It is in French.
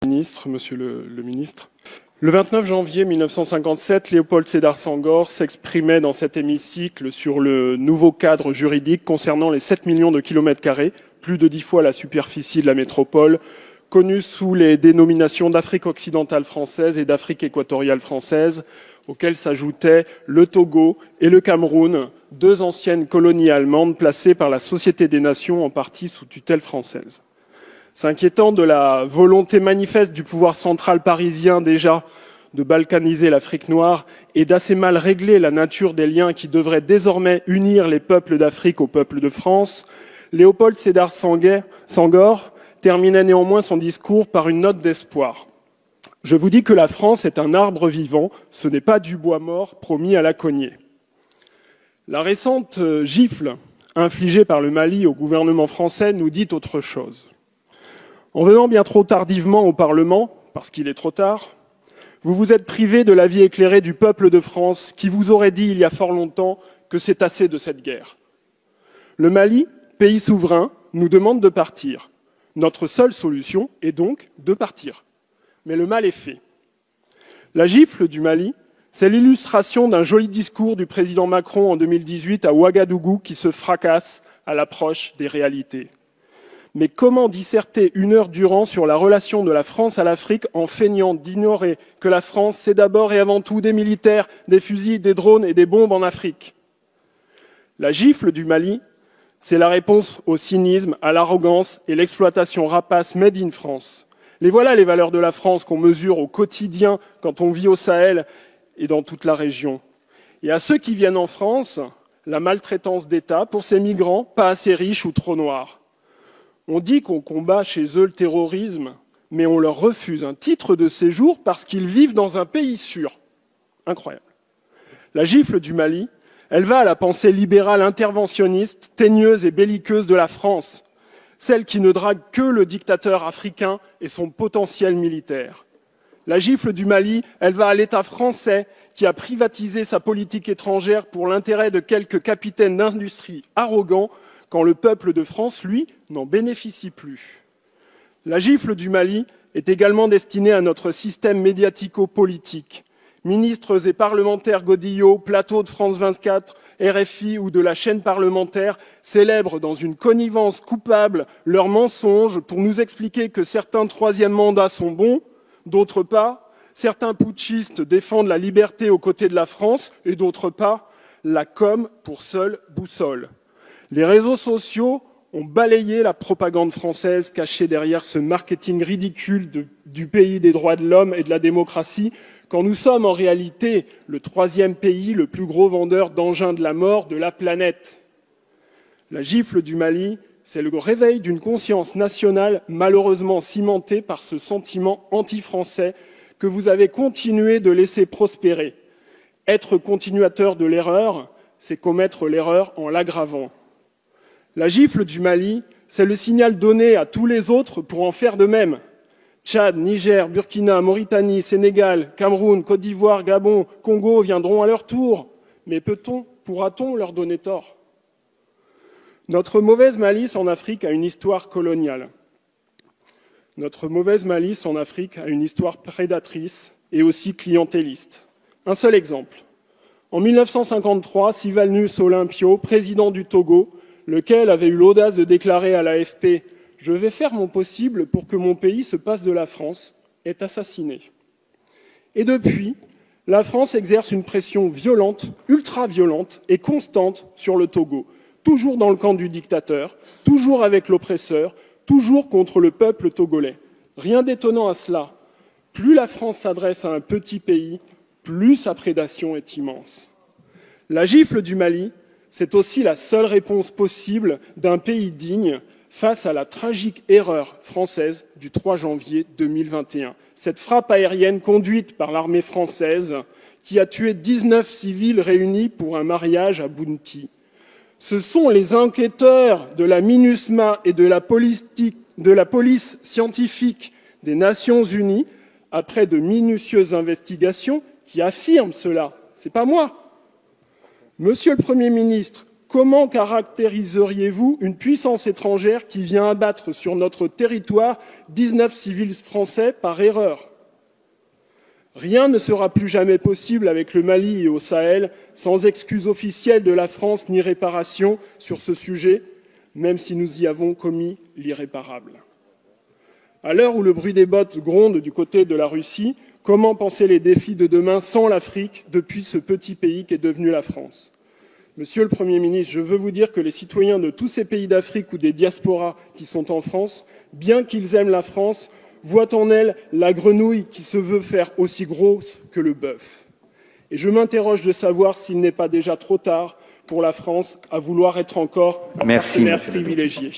Monsieur le ministre. Le 29 janvier 1957, Léopold Sédar Senghor s'exprimait dans cet hémicycle sur le nouveau cadre juridique concernant les 7 millions de kilomètres carrés, plus de 10 fois la superficie de la métropole, connue sous les dénominations d'Afrique occidentale française et d'Afrique équatoriale française, auxquelles s'ajoutaient le Togo et le Cameroun, deux anciennes colonies allemandes placées par la Société des Nations en partie sous tutelle française. S'inquiétant de la volonté manifeste du pouvoir central parisien déjà de balkaniser l'Afrique noire et d'assez mal régler la nature des liens qui devraient désormais unir les peuples d'Afrique aux peuples de France, Léopold Sédar Senghor terminait néanmoins son discours par une note d'espoir. « Je vous dis que la France est un arbre vivant, ce n'est pas du bois mort promis à la cognée. » La récente gifle infligée par le Mali au gouvernement français nous dit autre chose. En venant bien trop tardivement au Parlement, parce qu'il est trop tard, vous vous êtes privé de l'avis éclairé du peuple de France qui vous aurait dit il y a fort longtemps que c'est assez de cette guerre. Le Mali, pays souverain, nous demande de partir. Notre seule solution est donc de partir. Mais le mal est fait. La gifle du Mali, c'est l'illustration d'un joli discours du président Macron en 2018 à Ouagadougou qui se fracasse à l'approche des réalités. Mais comment disserter une heure durant sur la relation de la France à l'Afrique en feignant d'ignorer que la France, c'est d'abord et avant tout des militaires, des fusils, des drones et des bombes en Afrique? La gifle du Mali, c'est la réponse au cynisme, à l'arrogance et l'exploitation rapace made in France. Les voilà les valeurs de la France qu'on mesure au quotidien quand on vit au Sahel et dans toute la région. Et à ceux qui viennent en France, la maltraitance d'État pour ces migrants pas assez riches ou trop noirs. On dit qu'on combat chez eux le terrorisme, mais on leur refuse un titre de séjour parce qu'ils vivent dans un pays sûr. Incroyable. La gifle du Mali, elle va à la pensée libérale interventionniste, teigneuse et belliqueuse de la France, celle qui ne drague que le dictateur africain et son potentiel militaire. La gifle du Mali, elle va à l'État français qui a privatisé sa politique étrangère pour l'intérêt de quelques capitaines d'industrie arrogants, quand le peuple de France, lui, n'en bénéficie plus. La gifle du Mali est également destinée à notre système médiatico-politique. Ministres et parlementaires godillots, plateaux de France 24, RFI ou de la chaîne parlementaire célèbrent dans une connivence coupable leurs mensonges pour nous expliquer que certains troisièmes mandats sont bons, d'autres pas, certains putschistes défendent la liberté aux côtés de la France et d'autres pas, la com pour seule boussole. Les réseaux sociaux ont balayé la propagande française cachée derrière ce marketing ridicule du pays des droits de l'homme et de la démocratie, quand nous sommes en réalité le troisième pays le plus gros vendeur d'engins de la mort de la planète. La gifle du Mali, c'est le réveil d'une conscience nationale malheureusement cimentée par ce sentiment anti-français que vous avez continué de laisser prospérer. Être continuateur de l'erreur, c'est commettre l'erreur en l'aggravant. La gifle du Mali, c'est le signal donné à tous les autres pour en faire de même. Tchad, Niger, Burkina, Mauritanie, Sénégal, Cameroun, Côte d'Ivoire, Gabon, Congo viendront à leur tour. Mais pourra-t-on leur donner tort? Notre mauvaise malice en Afrique a une histoire coloniale. Notre mauvaise malice en Afrique a une histoire prédatrice et aussi clientéliste. Un seul exemple. En 1953, Sylvanus Olympio, président du Togo, lequel avait eu l'audace de déclarer à l'AFP « Je vais faire mon possible pour que mon pays se passe de la France », est assassiné. Et depuis, la France exerce une pression violente, ultra-violente et constante sur le Togo, toujours dans le camp du dictateur, toujours avec l'oppresseur, toujours contre le peuple togolais. Rien d'étonnant à cela. Plus la France s'adresse à un petit pays, plus sa prédation est immense. La gifle du Mali, c'est aussi la seule réponse possible d'un pays digne face à la tragique erreur française du 3 janvier 2021. Cette frappe aérienne conduite par l'armée française qui a tué 19 civils réunis pour un mariage à Bounti. Ce sont les enquêteurs de la MINUSMA et de la police scientifique des Nations Unies, après de minutieuses investigations, qui affirment cela. C'est pas moi. Monsieur le Premier ministre, Comment caractériseriez-vous une puissance étrangère qui vient abattre sur notre territoire 19 civils français par erreur? Rien ne sera plus jamais possible avec le Mali et au Sahel sans excuse officielle de la France ni réparation sur ce sujet, même si nous y avons commis l'irréparable. À l'heure où le bruit des bottes gronde du côté de la Russie, comment penser les défis de demain sans l'Afrique depuis ce petit pays qu'est devenu la France? Monsieur le Premier ministre, je veux vous dire que les citoyens de tous ces pays d'Afrique ou des diasporas qui sont en France, bien qu'ils aiment la France, voient en elle la grenouille qui se veut faire aussi grosse que le bœuf. Et je m'interroge de savoir s'il n'est pas déjà trop tard pour la France à vouloir être encore un partenaire privilégié.